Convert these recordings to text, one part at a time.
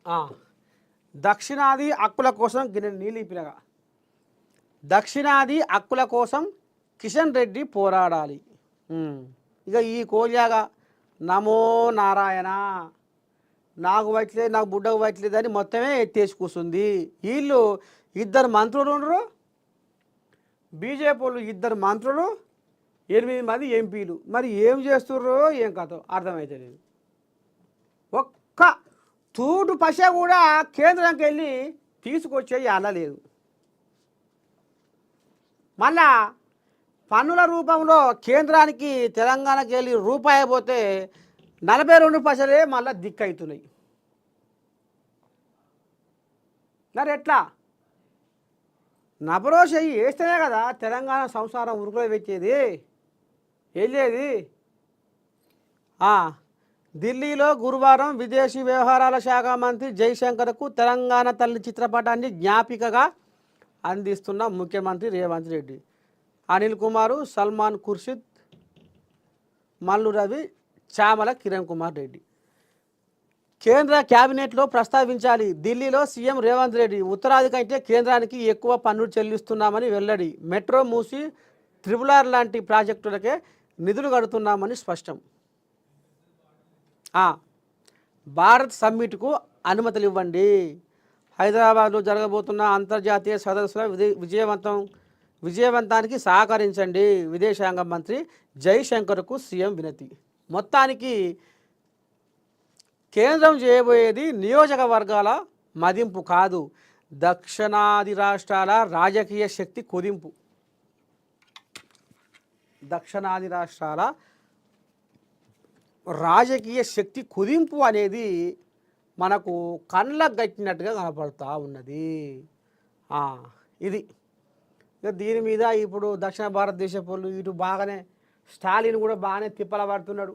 ఆ, దక్షిణాది హక్కుల కోసం నీళ్ళు పిలగా దక్షిణాది హక్కుల కోసం కిషన్ రెడ్డి పోరాడాలి. ఇక ఈ కోజాగా నమో నారాయణ నాకు వచ్చలేదు నాకు బుడ్డకు వచ్చలేదు అని మొత్తమే ఎత్తేసి కూర్చుంది. వీళ్ళు ఇద్దరు మంత్రులు ఉండరు, బీజేపీ వాళ్ళు ఇద్దరు మంత్రులు, 8 మంది ఎంపీలు. మరి ఏం చేస్తుర్రో ఏం కథో అర్థమైతే లేదు. ఒక్క తూటు పశ కూడా కేంద్రంకి వెళ్ళి తీసుకొచ్చేది అనలేదు. మళ్ళా పన్నుల రూపంలో కేంద్రానికి తెలంగాణకి వెళ్ళి రూపాయి పోతే 42 పైసలే మళ్ళీ దిక్కవుతున్నాయి. మరి ఎట్లా నబరోష్ అయ్యి వేస్తేనే కదా తెలంగాణ సంసారం ఉరుకులో పెట్టేది వెళ్ళేది. ఢిల్లీలో గురువారం విదేశీ వ్యవహారాల శాఖ మంత్రి జైశంకర్కు తెలంగాణ తల్లి చిత్రపటాన్ని జ్ఞాపికగా అందిస్తున్న ముఖ్యమంత్రి రేవంత్ రెడ్డి, అనిల్ కుమారు, సల్మాన్ ఖుర్షిద్, మల్లు రవి, చామల కిరణ్ కుమార్ రెడ్డి కేంద్ర క్యాబినెట్లో ప్రస్తావించాలి. ఢిల్లీలో సీఎం రేవంత్ రెడ్డి ఉత్తరాది కంటే కేంద్రానికి ఎక్కువ పన్నులు చెల్లిస్తున్నామని వెల్లడి. మెట్రో, మూసి, త్రిబుల్ ఆర్ లాంటి ప్రాజెక్టులకే నిధులు కడుతున్నామని స్పష్టం. భారత్ సమ్మిట్కు అనుమతులు ఇవ్వండి. హైదరాబాద్లో జరగబోతున్న అంతర్జాతీయ సదస్సుల విజయవంతానికి సహకరించండి. విదేశాంగ మంత్రి జైశంకర్కు సీఎం వినతి. మొత్తానికి కేంద్రం చేయబోయేది నియోజకవర్గాల మదింపు కాదు, దక్షిణాది రాష్ట్రాల రాజకీయ శక్తి కుదింపు. దక్షిణాది రాష్ట్రాల రాజకీయ శక్తి కుదింపు అనేది మనకు కళ్ళకు గట్టినట్టుగా కనపడుతూ ఉన్నది. ఇది దీని మీద ఇప్పుడు దక్షిణ భారతదేశ వాళ్ళు ఇటు బాగానే స్టాలిన్ కూడా బాగానే తిప్పల పడుతున్నాడు.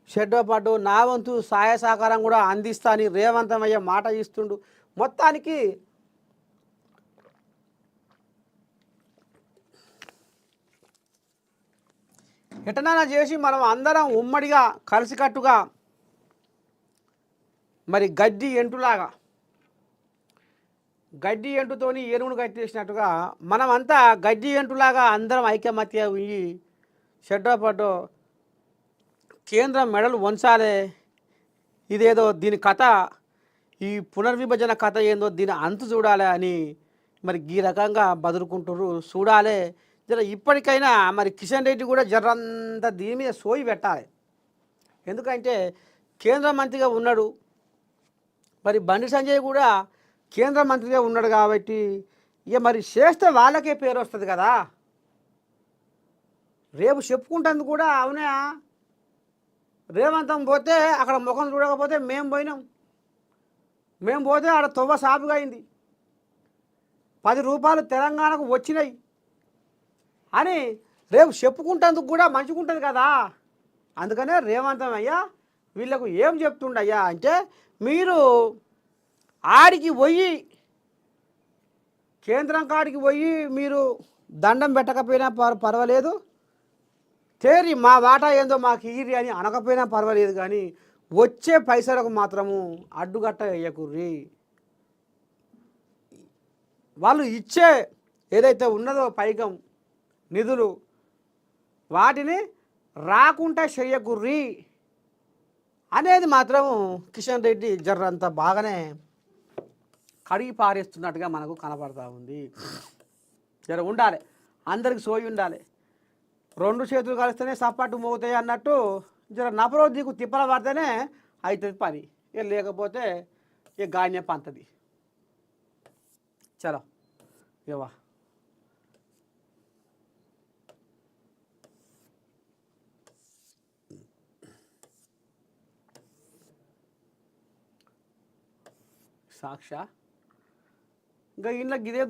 షెడ్డో పాటు నా వంతు సహాయ సహకారం కూడా అందిస్తా అని రేవంతమయ్య మాట ఇస్తుండు. మొత్తానికి ఎటనా చేసి మనం అందరం ఉమ్మడిగా కలిసికట్టుగా మరి గడ్డి ఎంటుతోని ఎరువును కట్టేసినట్టుగా మనమంతా గడ్డి ఎంటులాగా అందరం ఐకమత్య ఉయ్యి షెడ్డోపాటు కేంద్రం మెడలు వంచాలే. ఇదేదో దీని కథ, ఈ పునర్విభజన కథ ఏందో దీని అంతు చూడాలి అని మరి ఈ రకంగా బదులుకుంటున్నారు. చూడాలి జర ఇప్పటికైనా మరి కిషన్ రెడ్డి కూడా జరంతా దీని మీద సోయి పెట్టాలి. ఎందుకంటే కేంద్ర మంత్రిగా ఉన్నాడు, మరి బండి సంజయ్ కూడా కేంద్ర మంత్రిగా ఉన్నాడు కాబట్టి ఇక మరి చేస్తే వాళ్ళకే పేరు వస్తుంది కదా. రేపు చెప్పుకుంటుంది కూడా అవునా రేవంతం పోతే అక్కడ ముఖం చూడకపోతే మేము పోయినాం, మేము పోతే ఆడ తొవ్వ సాపుగా అయింది, 10 రూపాయలు తెలంగాణకు వచ్చినాయి అని రేపు చెప్పుకుంటేందుకు కూడా మంచిగుంటుంది కదా. అందుకనే రేవంతం అయ్యా వీళ్ళకు ఏం చెప్తుండయ్యా అంటే, మీరు ఆడికి పోయి కేంద్రం కాడికి పోయి మీరు దండం పెట్టకపోయినా పర్వాలేదు, తేరి మా వాటా ఏందో మాకు ఈరి అని అనకపోయినా పర్వాలేదు, కానీ వచ్చే పైసలకు మాత్రము అడ్డుగట్ట వేయకుర్రి. వాళ్ళు ఇచ్చే ఏదైతే ఉన్నదో పైకం నిధులు వాటిని రాకుండా చెయ్యకుర్రి అనేది మాత్రం కిషన్ రెడ్డి జర్రంతా బాగానే కడిగి పారేస్తున్నట్టుగా మనకు కనపడతా ఉంది. జర ఉండాలి, అందరికి సోయి ఉండాలి. 2 చేతులు కలిస్తేనే సపాటు మోగుతాయి అన్నట్టు జర నపరో దిక్కు తిప్పల పడితేనే అవుతుంది పని, ఇక లేకపోతే ఇక గాన్య పంతది. చలో ఇవా సాక్షా ఇంకా ఇంట్లో గిదే